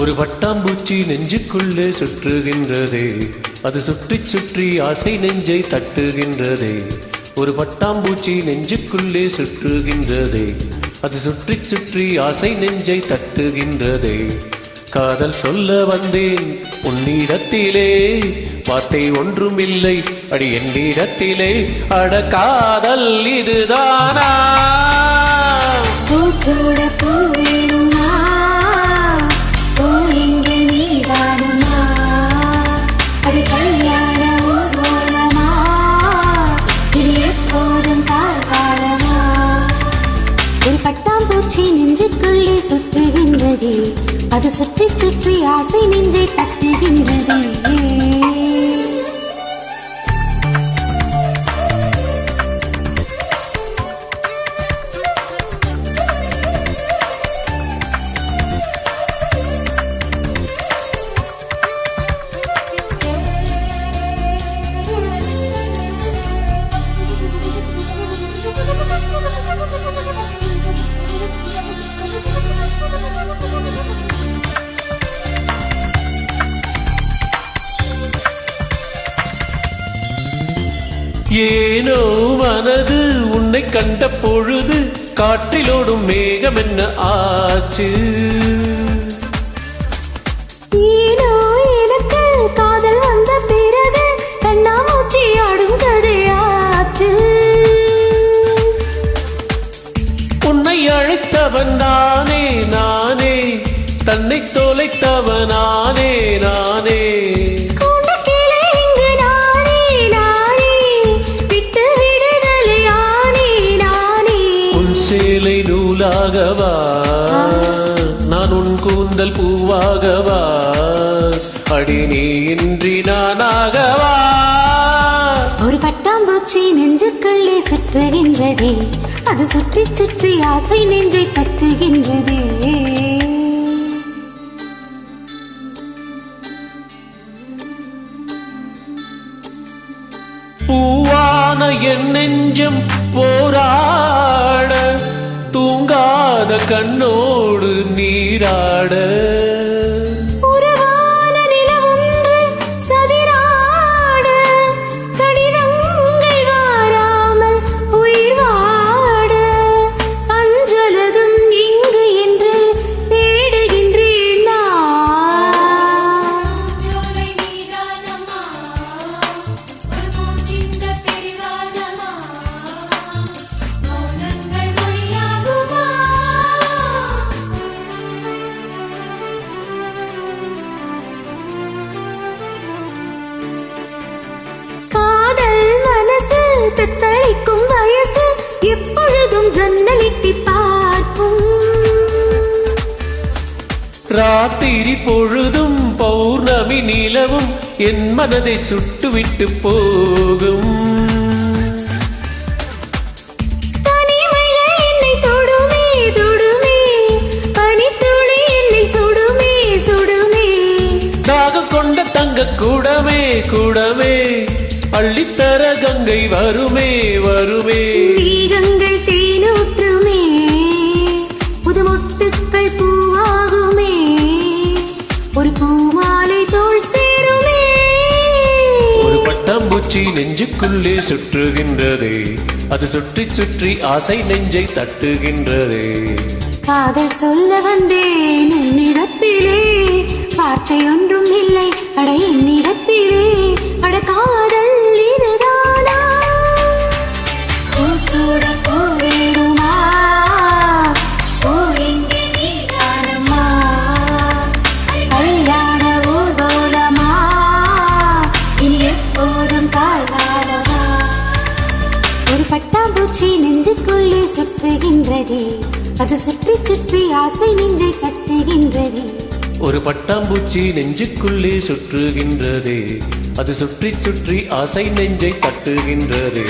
ஒரு பட்டாம்பூச்சி நெஞ்சுக்குள்ளே சுற்றுகின்றதே, அது சுற்றி சுற்றி ஆசை நெஞ்சை தட்டுகின்றதே. ஒரு பட்டாம்பூச்சி நெஞ்சுக்குள்ளே சுற்றுகின்றதே, அது சுற்றி சுற்றி ஆசை நெஞ்சை தட்டுகின்றதே. காதல் சொல்ல வந்தேன் உன்னிடத்திலே, வார்த்தை ஒன்றும் இல்லை அடி என்னிடத்திலே. அட காதல் இதுதானா? பூச்சோட பூ வேணுமா, பூ இங்கே நீதானுமா, அடி கல்யாண ஊர்வலமா, இது எப்போதும் காலமா. ஒரு பட்டாம்பூச்சி நெஞ்சுக்குள்ளே சுற்றுகின்றதே, அது சுற்றி சுற்றி ஆசை நெஞ்சை தட்டுகின்றதே. ஏனோ மனது உன்னை கண்ட பொழுது காற்றிலோடும் மேகம் என்ன ஆச்சு? ஏனோ எனக்கு காதல் வந்த பிறகு கண்ணாமூச்சி ஆடும் கதையாச்சு. உன்னை அழைத்தவன் நானே நானே, தன்னை தொலைத்தவனானே நானே. சேலை நூலாகவா, நான் உன் கூந்தல் பூவாகவா, அடி நீ இன்றி நானாகவா. ஒரு பட்டாம்பூச்சி நெஞ்சுக்குள்ளே சுற்றுகின்றதே, அது சுற்றி சுற்றி ஆசை நெஞ்சை தட்டுகின்றதே. பூவான என் நெஞ்சம் போராட, தூங்காத கண்ணோடு நீராட. உறவான நிலவொன்று சதிராட, கடிதங்கள் வாராமல் உயிர் வாட. அஞ்சலதும் இங்கு என்று தேடுகின்றேன் நான். தத்தளிக்கும் வயசு எப்பொழுதும் ஜன்னலிட்டி பார்க்கும். ராத்திரி பொழுதும் பௌர்ணமி நிலவும் என் மனதை சுட்டுவிட்டு போகும். தனிமைகள் என்னை தொடுமே தொடுமே, பனித்துளி என்னை சுடுமே சுடுமே. தாகம் கொண்ட தங்க கூடமே கூடமே, அள்ளித்தர கங்கை வருமே வருமே. மேகங்கள் தேனூற்றுமே, புது மொட்டுக்கள் பூவாகுமே, ஒரு பூமாலை தோள் சேருமே. ஒரு பட்டாம்பூச்சி நெஞ்சுக்குள்ளே சுற்றுகின்றதே, அது சுற்றி சுற்றி ஆசை நெஞ்சை தட்டுகின்றதே. காதல் சொல்ல வந்தேன் உன்னிடத்திலே, வார்த்தை ஒன்றும் இல்லை அட என்னிடத்திலே. அட காதல் இதுதானா? பூச்சோட பூ வேணுமா, பூ இங்கே நீதானம்மா, கல்யாண ஊர்வலமா, இனி எப்போதும் காலமா. ஒரு பட்டாம்பூச்சி நெஞ்சுக்குள்ளே சுற்றுகின்றதே, அது சுற்றி சுற்றி ஆசை நெஞ்சை தட்டுகின்றதே. ஒரு பட்டாம்பூச்சி நெஞ்சுக்குள்ளே சுற்றுகின்றதே, அது சுற்றி சுற்றி ஆசை நெஞ்சை தட்டுகின்றதே.